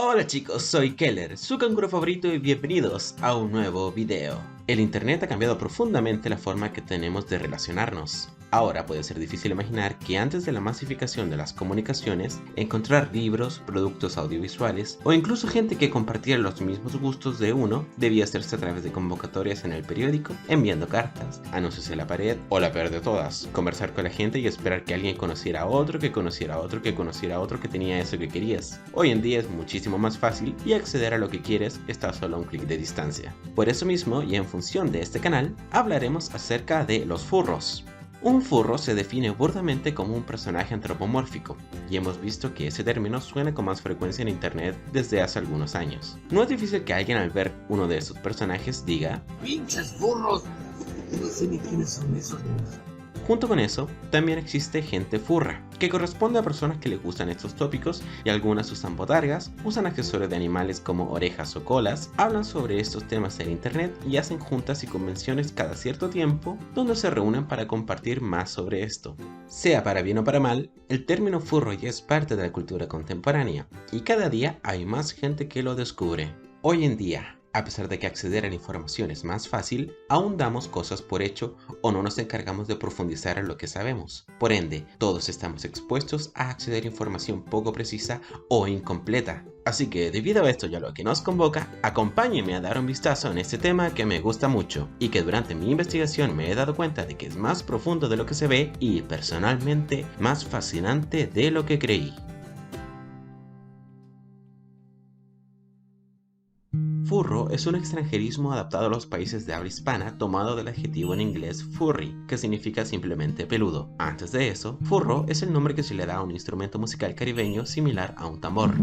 Hola chicos, soy Keller, su canguro favorito y bienvenidos a un nuevo video. El internet ha cambiado profundamente la forma que tenemos de relacionarnos. Ahora puede ser difícil imaginar que antes de la masificación de las comunicaciones, encontrar libros, productos audiovisuales o incluso gente que compartiera los mismos gustos de uno debía hacerse a través de convocatorias en el periódico, enviando cartas, anuncios en la pared o la peor de todas, conversar con la gente y esperar que alguien conociera a otro, que conociera a otro, que conociera a otro que tenía eso que querías. Hoy en día es muchísimo más fácil y acceder a lo que quieres está solo a un clic de distancia. Por eso mismo y en función de este canal, hablaremos acerca de los furros. Un furro se define burdamente como un personaje antropomórfico, y hemos visto que ese término suena con más frecuencia en internet desde hace algunos años. No es difícil que alguien al ver uno de esos personajes diga ¡pinches furros! No sé ni quiénes son esos. Junto con eso, también existe gente furra, que corresponde a personas que les gustan estos tópicos y algunas usan botargas, usan accesorios de animales como orejas o colas, hablan sobre estos temas en internet y hacen juntas y convenciones cada cierto tiempo donde se reúnen para compartir más sobre esto. Sea para bien o para mal, el término furro ya es parte de la cultura contemporánea y cada día hay más gente que lo descubre. Hoy en día, a pesar de que acceder a la información es más fácil, aún damos cosas por hecho o no nos encargamos de profundizar en lo que sabemos. Por ende, todos estamos expuestos a acceder a información poco precisa o incompleta. Así que, debido a esto y a lo que nos convoca, acompáñenme a dar un vistazo en este tema que me gusta mucho y que durante mi investigación me he dado cuenta de que es más profundo de lo que se ve y, personalmente, más fascinante de lo que creí. Furro es un extranjerismo adaptado a los países de habla hispana tomado del adjetivo en inglés furry, que significa simplemente peludo. Antes de eso, furro es el nombre que se le da a un instrumento musical caribeño similar a un tambor.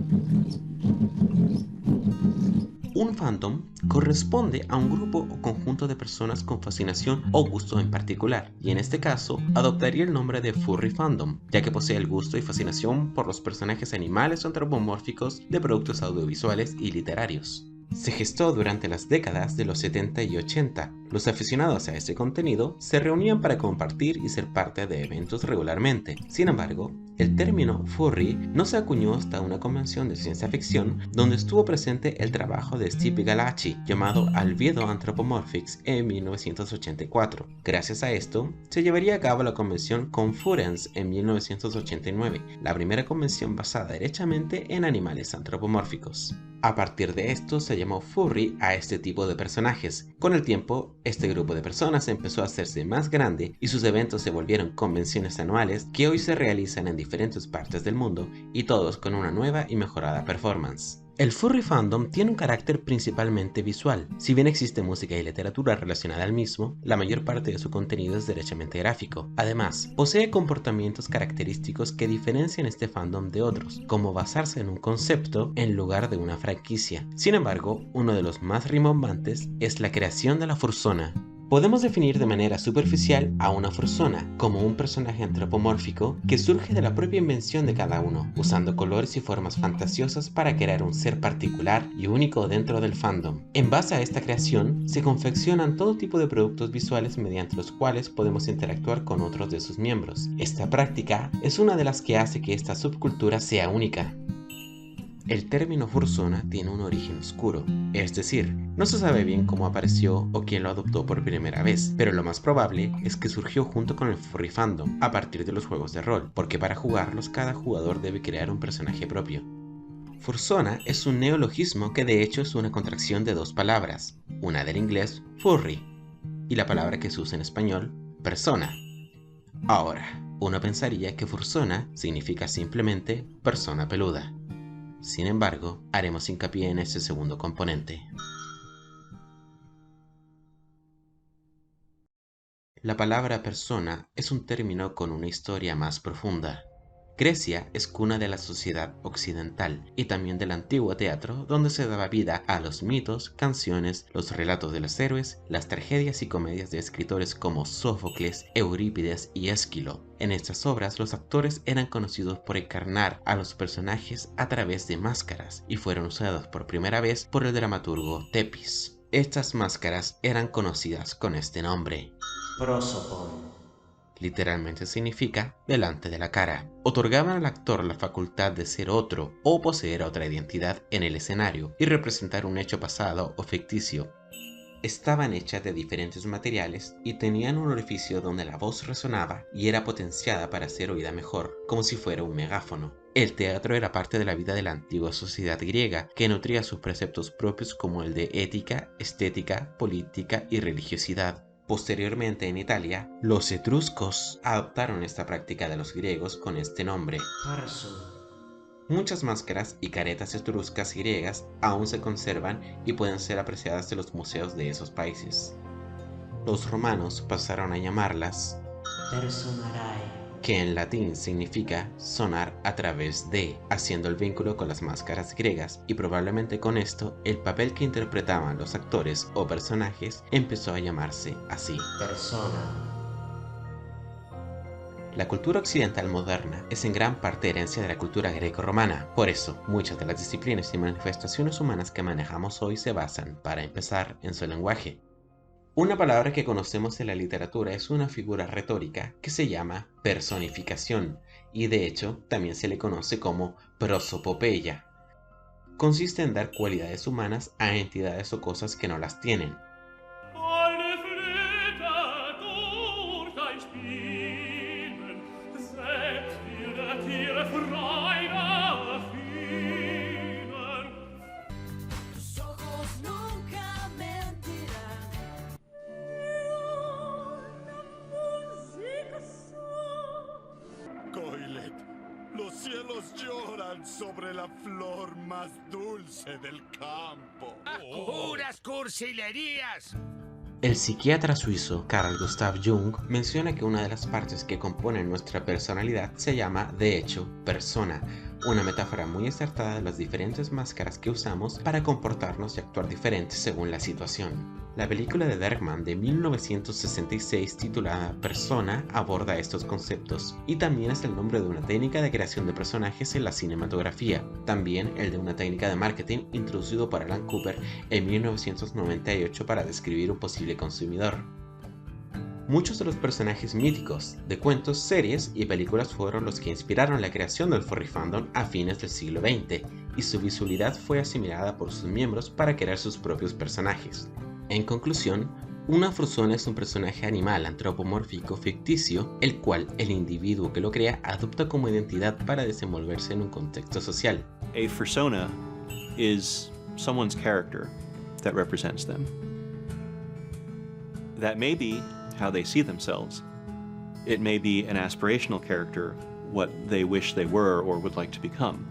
Un fandom corresponde a un grupo o conjunto de personas con fascinación o gusto en particular, y en este caso adoptaría el nombre de furry fandom, ya que posee el gusto y fascinación por los personajes animales o antropomórficos de productos audiovisuales y literarios. Se gestó durante las décadas de los 70 y 80. Los aficionados a este contenido se reunían para compartir y ser parte de eventos regularmente. Sin embargo, el término furry no se acuñó hasta una convención de ciencia ficción donde estuvo presente el trabajo de Steve Gallacci llamado Albedo Anthropomorphics en 1984. Gracias a esto, se llevaría a cabo la convención Conference en 1989, la primera convención basada derechamente en animales antropomórficos. A partir de esto se llamó furry a este tipo de personajes. Con el tiempo, este grupo de personas empezó a hacerse más grande y sus eventos se volvieron convenciones anuales que hoy se realizan en diferentes partes del mundo y todos con una nueva y mejorada performance. El furry fandom tiene un carácter principalmente visual. Si bien existe música y literatura relacionada al mismo, la mayor parte de su contenido es derechamente gráfico. Además, posee comportamientos característicos que diferencian este fandom de otros, como basarse en un concepto en lugar de una franquicia. Sin embargo, uno de los más rimbombantes es la creación de la fursona. Podemos definir de manera superficial a una fursona como un personaje antropomórfico que surge de la propia invención de cada uno, usando colores y formas fantasiosas para crear un ser particular y único dentro del fandom. En base a esta creación, se confeccionan todo tipo de productos visuales mediante los cuales podemos interactuar con otros de sus miembros. Esta práctica es una de las que hace que esta subcultura sea única. El término fursona tiene un origen oscuro, es decir, no se sabe bien cómo apareció o quién lo adoptó por primera vez, pero lo más probable es que surgió junto con el furry fandom, a partir de los juegos de rol, porque para jugarlos cada jugador debe crear un personaje propio. Fursona es un neologismo que de hecho es una contracción de dos palabras, una del inglés furry y la palabra que se usa en español, persona. Ahora, uno pensaría que fursona significa simplemente persona peluda. Sin embargo, haremos hincapié en ese segundo componente. La palabra persona es un término con una historia más profunda. Grecia es cuna de la sociedad occidental y también del antiguo teatro donde se daba vida a los mitos, canciones, los relatos de los héroes, las tragedias y comedias de escritores como Sófocles, Eurípides y Esquilo. En estas obras los actores eran conocidos por encarnar a los personajes a través de máscaras y fueron usadas por primera vez por el dramaturgo Tepis. Estas máscaras eran conocidas con este nombre: prosopon. literalmente significa delante de la cara. Otorgaban al actor la facultad de ser otro o poseer otra identidad en el escenario y representar un hecho pasado o ficticio. Estaban hechas de diferentes materiales y tenían un orificio donde la voz resonaba y era potenciada para ser oída mejor, como si fuera un megáfono. El teatro era parte de la vida de la antigua sociedad griega, que nutría sus preceptos propios como el de ética, estética, política y religiosidad. Posteriormente en Italia, los etruscos adoptaron esta práctica de los griegos con este nombre. Muchas máscaras y caretas etruscas griegas aún se conservan y pueden ser apreciadas en los museos de esos países. Los romanos pasaron a llamarlas personae, que en latín significa sonar a través de, haciendo el vínculo con las máscaras griegas, y probablemente con esto el papel que interpretaban los actores o personajes empezó a llamarse así. Persona. La cultura occidental moderna es en gran parte herencia de la cultura greco-romana. Por eso, muchas de las disciplinas y manifestaciones humanas que manejamos hoy se basan, para empezar, en su lenguaje. Una palabra que conocemos en la literatura es una figura retórica que se llama personificación y de hecho también se le conoce como prosopopeya. Consiste en dar cualidades humanas a entidades o cosas que no las tienen. Los cielos lloran sobre la flor más dulce del campo. ¡Puras cursilerías! El psiquiatra suizo Carl Gustav Jung menciona que una de las partes que componen nuestra personalidad se llama, de hecho, persona, una metáfora muy acertada de las diferentes máscaras que usamos para comportarnos y actuar diferentes según la situación. La película de Bergman de 1966 titulada Persona aborda estos conceptos y también es el nombre de una técnica de creación de personajes en la cinematografía, también el de una técnica de marketing introducido por Alan Cooper en 1998 para describir un posible consumidor. Muchos de los personajes míticos de cuentos, series y películas fueron los que inspiraron la creación del furry fandom a fines del siglo XX, y su visualidad fue asimilada por sus miembros para crear sus propios personajes. En conclusión, una fursona es un personaje animal antropomórfico ficticio, el cual el individuo que lo crea adopta como identidad para desenvolverse en un contexto social. A fursona is someone's character that represents them. That may be how they see themselves. It may be an aspirational character, what they wish they were or would like to become.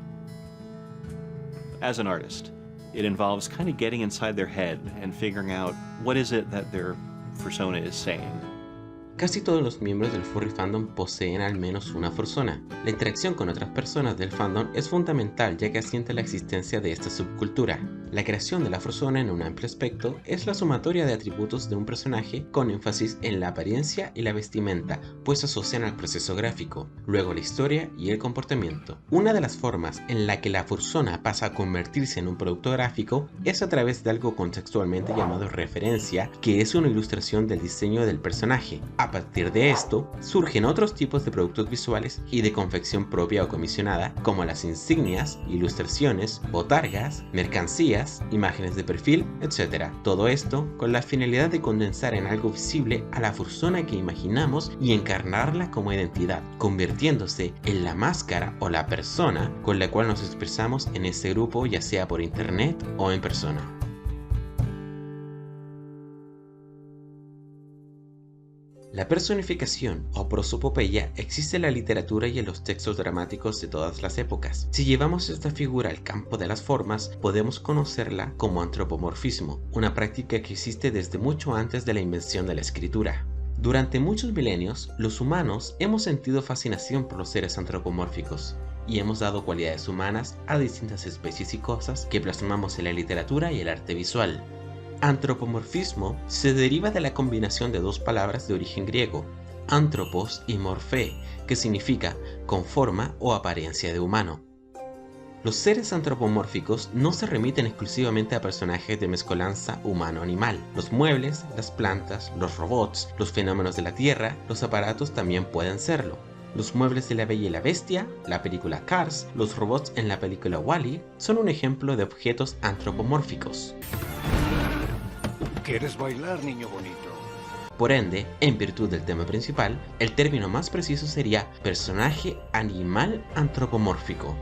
As an artist, it involves kind of getting inside their head and figuring out what is it that their persona is saying. Casi todos los miembros del furry fandom poseen al menos una fursona. La interacción con otras personas del fandom es fundamental ya que asienta la existencia de esta subcultura. La creación de la fursona en un amplio aspecto es la sumatoria de atributos de un personaje con énfasis en la apariencia y la vestimenta, pues se asocian al proceso gráfico, luego la historia y el comportamiento. Una de las formas en la que la fursona pasa a convertirse en un producto gráfico es a través de algo contextualmente llamado referencia, que es una ilustración del diseño del personaje. A partir de esto, surgen otros tipos de productos visuales y de confección propia o comisionada, como las insignias, ilustraciones, botargas, mercancías, imágenes de perfil, etc. Todo esto con la finalidad de condensar en algo visible a la fursona que imaginamos y encarnarla como identidad, convirtiéndose en la máscara o la persona con la cual nos expresamos en ese grupo, ya sea por internet o en persona. La personificación o prosopopeya existe en la literatura y en los textos dramáticos de todas las épocas. Si llevamos esta figura al campo de las formas, podemos conocerla como antropomorfismo, una práctica que existe desde mucho antes de la invención de la escritura. Durante muchos milenios, los humanos hemos sentido fascinación por los seres antropomórficos y hemos dado cualidades humanas a distintas especies y cosas que plasmamos en la literatura y el arte visual. Antropomorfismo se deriva de la combinación de dos palabras de origen griego, antropos y morfé, que significa con forma o apariencia de humano. Los seres antropomórficos no se remiten exclusivamente a personajes de mezcolanza humano-animal. Los muebles, las plantas, los robots, los fenómenos de la Tierra, los aparatos también pueden serlo. Los muebles de La Bella y la Bestia, la película Cars, los robots en la película WALL-E son un ejemplo de objetos antropomórficos. ¿Quieres bailar, niño bonito? Por ende, en virtud del tema principal, el término más preciso sería personaje animal antropomórfico.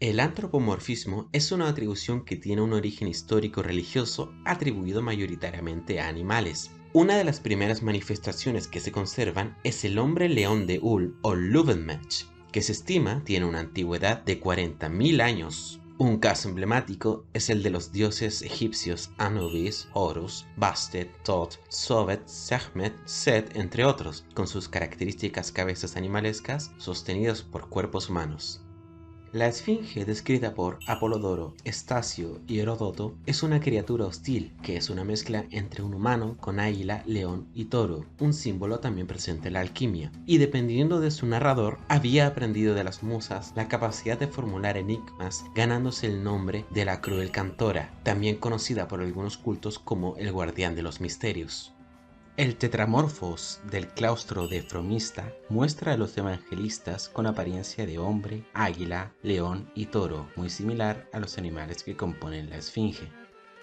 El antropomorfismo es una atribución que tiene un origen histórico-religioso atribuido mayoritariamente a animales. Una de las primeras manifestaciones que se conservan es el hombre león de Ul o Löwenmensch, que se estima tiene una antigüedad de 40.000 años. Un caso emblemático es el de los dioses egipcios Anubis, Horus, Bastet, Thoth, Sobet, Sekhmet, Set, entre otros, con sus características cabezas animalescas sostenidas por cuerpos humanos. La esfinge descrita por Apolodoro, Estacio y Heródoto es una criatura hostil que es una mezcla entre un humano con águila, león y toro, un símbolo también presente en la alquimia, y dependiendo de su narrador había aprendido de las musas la capacidad de formular enigmas ganándose el nombre de la cruel cantora, también conocida por algunos cultos como el guardián de los misterios. El Tetramorphos del claustro de Fromista muestra a los evangelistas con apariencia de hombre, águila, león y toro, muy similar a los animales que componen la esfinge.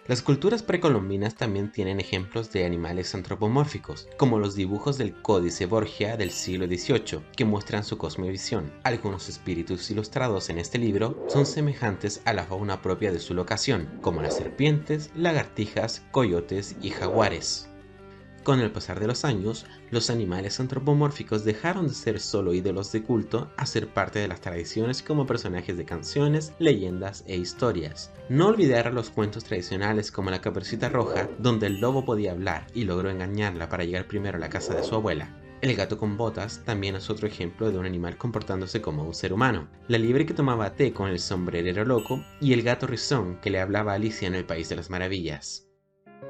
Las culturas precolombinas también tienen ejemplos de animales antropomórficos, como los dibujos del Códice Borgia del siglo XVIII, que muestran su cosmovisión. Algunos espíritus ilustrados en este libro son semejantes a la fauna propia de su locación, como las serpientes, lagartijas, coyotes y jaguares. Con el pasar de los años, los animales antropomórficos dejaron de ser solo ídolos de culto a ser parte de las tradiciones como personajes de canciones, leyendas e historias. No olvidar a los cuentos tradicionales como la Caperucita Roja, donde el lobo podía hablar y logró engañarla para llegar primero a la casa de su abuela. El gato con botas también es otro ejemplo de un animal comportándose como un ser humano. La liebre que tomaba té con el sombrerero loco y el gato rizón que le hablaba a Alicia en el País de las Maravillas.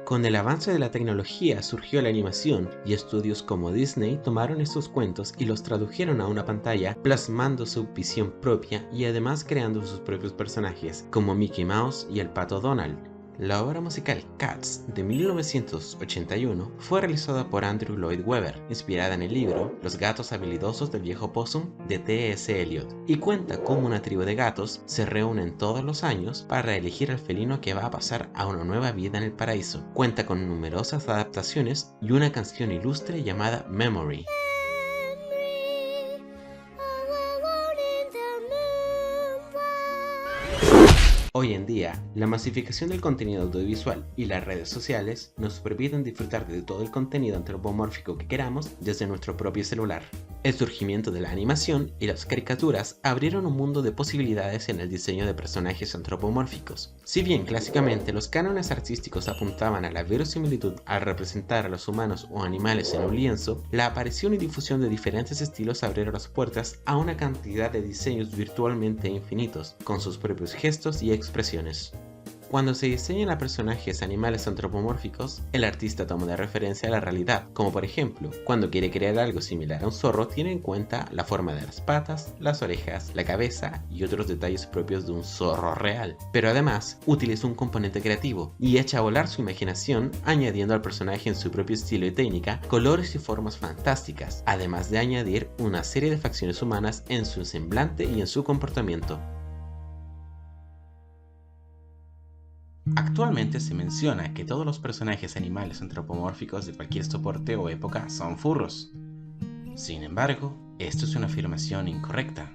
Con el avance de la tecnología surgió la animación y estudios como Disney tomaron estos cuentos y los tradujeron a una pantalla plasmando su visión propia y además creando sus propios personajes como Mickey Mouse y el Pato Donald. La obra musical Cats de 1981 fue realizada por Andrew Lloyd Webber, inspirada en el libro Los gatos habilidosos del viejo Possum de T.S. Eliot, y cuenta cómo una tribu de gatos se reúnen todos los años para elegir al felino que va a pasar a una nueva vida en el paraíso. Cuenta con numerosas adaptaciones y una canción ilustre llamada Memory. Hoy en día, la masificación del contenido audiovisual y las redes sociales nos permiten disfrutar de todo el contenido antropomórfico que queramos desde nuestro propio celular. El surgimiento de la animación y las caricaturas abrieron un mundo de posibilidades en el diseño de personajes antropomórficos. Si bien clásicamente los cánones artísticos apuntaban a la verosimilitud al representar a los humanos o animales en un lienzo, la aparición y difusión de diferentes estilos abrieron las puertas a una cantidad de diseños virtualmente infinitos, con sus propios gestos y expresiones. Cuando se diseñan a personajes animales antropomórficos, el artista toma de referencia la realidad, como por ejemplo, cuando quiere crear algo similar a un zorro, tiene en cuenta la forma de las patas, las orejas, la cabeza y otros detalles propios de un zorro real. Pero además, utiliza un componente creativo y echa a volar su imaginación, añadiendo al personaje en su propio estilo y técnica colores y formas fantásticas, además de añadir una serie de facciones humanas en su semblante y en su comportamiento. Actualmente se menciona que todos los personajes animales antropomórficos de cualquier soporte o época son furros. Sin embargo, esto es una afirmación incorrecta.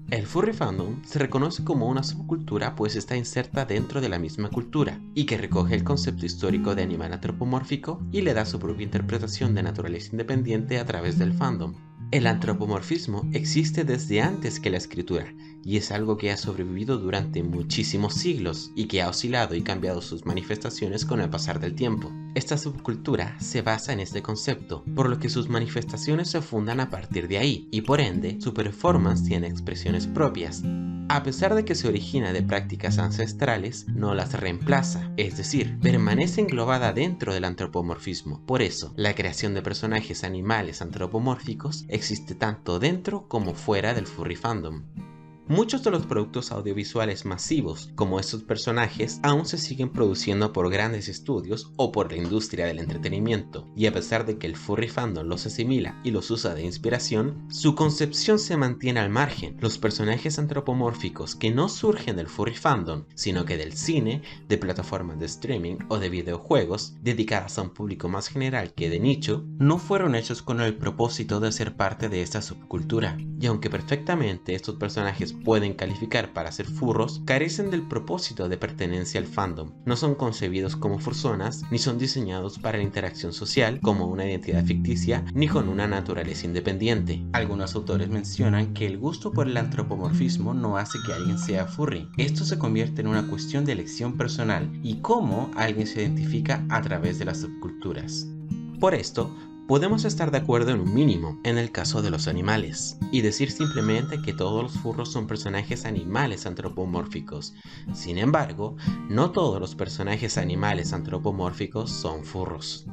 El furry fandom se reconoce como una subcultura pues está inserta dentro de la misma cultura y que recoge el concepto histórico de animal antropomórfico y le da su propia interpretación de naturaleza independiente a través del fandom. El antropomorfismo existe desde antes que la escritura y es algo que ha sobrevivido durante muchísimos siglos y que ha oscilado y cambiado sus manifestaciones con el pasar del tiempo. Esta subcultura se basa en este concepto, por lo que sus manifestaciones se fundan a partir de ahí y por ende su performance tiene expresiones propias. A pesar de que se origina de prácticas ancestrales, no las reemplaza, es decir, permanece englobada dentro del antropomorfismo. Por eso, la creación de personajes animales antropomórficos existe tanto dentro como fuera del furry fandom. Muchos de los productos audiovisuales masivos, como estos personajes, aún se siguen produciendo por grandes estudios o por la industria del entretenimiento, y a pesar de que el furry fandom los asimila y los usa de inspiración, su concepción se mantiene al margen. Los personajes antropomórficos que no surgen del furry fandom, sino que del cine, de plataformas de streaming o de videojuegos, dedicadas a un público más general que de nicho, no fueron hechos con el propósito de ser parte de esta subcultura, y aunque perfectamente estos personajes pueden calificar para ser furros, carecen del propósito de pertenencia al fandom. No son concebidos como fursonas, ni son diseñados para la interacción social como una identidad ficticia, ni con una naturaleza independiente. Algunos autores mencionan que el gusto por el antropomorfismo no hace que alguien sea furry. Esto se convierte en una cuestión de elección personal y cómo alguien se identifica a través de las subculturas. Por esto, podemos estar de acuerdo en un mínimo en el caso de los animales, y decir simplemente que todos los furros son personajes animales antropomórficos. Sin embargo, no todos los personajes animales antropomórficos son furros.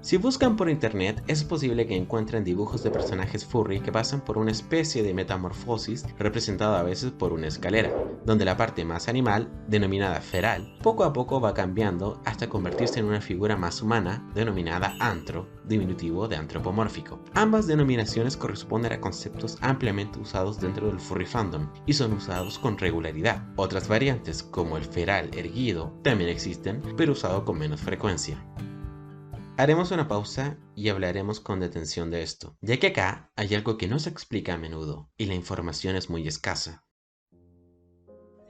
Si buscan por internet, es posible que encuentren dibujos de personajes furry que pasan por una especie de metamorfosis representada a veces por una escalera, donde la parte más animal, denominada feral, poco a poco va cambiando hasta convertirse en una figura más humana, denominada antro, diminutivo de antropomórfico. Ambas denominaciones corresponden a conceptos ampliamente usados dentro del furry fandom y son usados con regularidad. Otras variantes, como el feral erguido, también existen, pero usado con menos frecuencia. Haremos una pausa y hablaremos con detención de esto, ya que acá hay algo que no se explica a menudo y la información es muy escasa.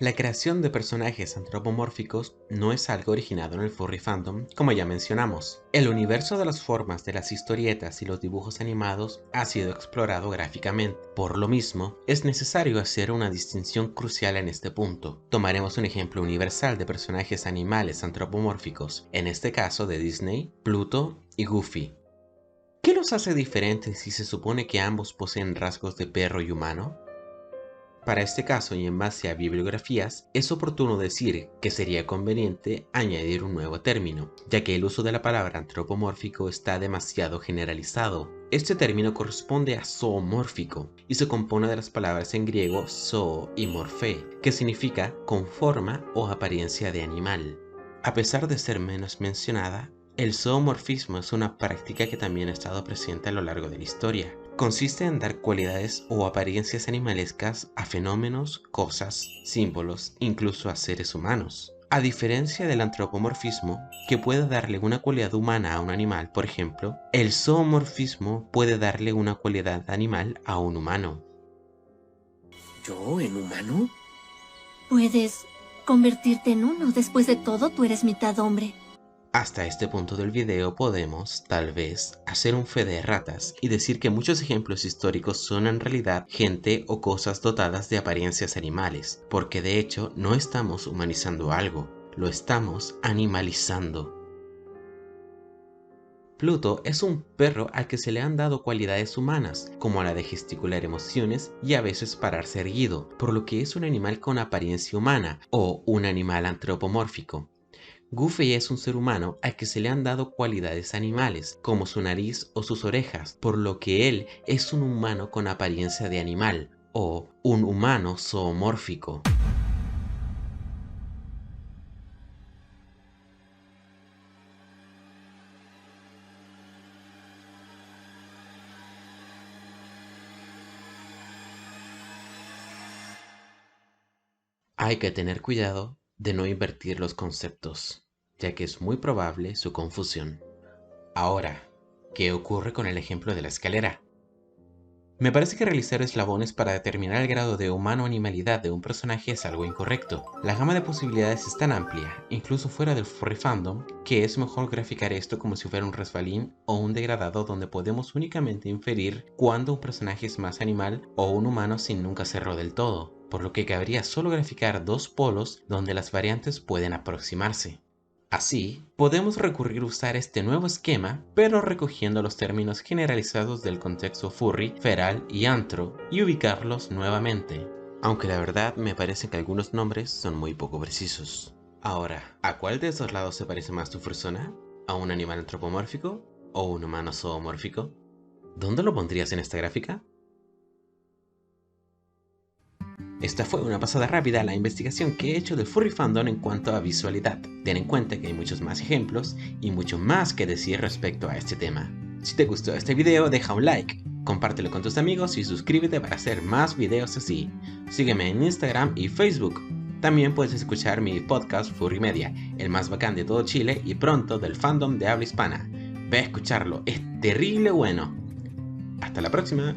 La creación de personajes antropomórficos no es algo originado en el furry fandom, como ya mencionamos. El universo de las formas de las historietas y los dibujos animados ha sido explorado gráficamente. Por lo mismo, es necesario hacer una distinción crucial en este punto. Tomaremos un ejemplo universal de personajes animales antropomórficos, en este caso de Disney, Pluto y Goofy. ¿Qué los hace diferentes si se supone que ambos poseen rasgos de perro y humano? Para este caso y en base a bibliografías, es oportuno decir que sería conveniente añadir un nuevo término, ya que el uso de la palabra antropomórfico está demasiado generalizado. Este término corresponde a zoomórfico y se compone de las palabras en griego zoo y morfé, que significa con forma o apariencia de animal. A pesar de ser menos mencionada, el zoomorfismo es una práctica que también ha estado presente a lo largo de la historia. Consiste en dar cualidades o apariencias animalescas a fenómenos, cosas, símbolos, incluso a seres humanos. A diferencia del antropomorfismo, que puede darle una cualidad humana a un animal, por ejemplo, el zoomorfismo puede darle una cualidad animal a un humano. ¿Yo en humano? Puedes convertirte en uno. Después de todo, tú eres mitad hombre. Hasta este punto del video podemos, tal vez, hacer un fe de ratas y decir que muchos ejemplos históricos son en realidad gente o cosas dotadas de apariencias animales, porque de hecho no estamos humanizando algo, lo estamos animalizando. Pluto es un perro al que se le han dado cualidades humanas, como la de gesticular emociones y a veces pararse erguido, por lo que es un animal con apariencia humana o un animal antropomórfico. Goofy es un ser humano al que se le han dado cualidades animales, como su nariz o sus orejas, por lo que él es un humano con apariencia de animal, o un humano zoomórfico. Hay que tener cuidado de no invertir los conceptos, ya que es muy probable su confusión. Ahora, ¿qué ocurre con el ejemplo de la escalera? Me parece que realizar eslabones para determinar el grado de humano-animalidad de un personaje es algo incorrecto. La gama de posibilidades es tan amplia, incluso fuera del furry fandom, que es mejor graficar esto como si fuera un resbalín o un degradado donde podemos únicamente inferir cuándo un personaje es más animal o un humano sin nunca serlo del todo, por lo que cabría solo graficar dos polos donde las variantes pueden aproximarse. Así, podemos recurrir a usar este nuevo esquema, pero recogiendo los términos generalizados del contexto furry, feral y antro, y ubicarlos nuevamente. Aunque la verdad me parece que algunos nombres son muy poco precisos. Ahora, ¿a cuál de esos lados se parece más tu fursona? ¿A un animal antropomórfico o un humano zoomórfico? ¿Dónde lo pondrías en esta gráfica? Esta fue una pasada rápida a la investigación que he hecho del furry fandom en cuanto a visualidad. Ten en cuenta que hay muchos más ejemplos y mucho más que decir respecto a este tema. Si te gustó este video, deja un like, compártelo con tus amigos y suscríbete para hacer más videos así. Sígueme en Instagram y Facebook. También puedes escuchar mi podcast Furry Media, el más bacán de todo Chile y pronto del fandom de habla hispana. Ve a escucharlo, es terrible bueno. Hasta la próxima.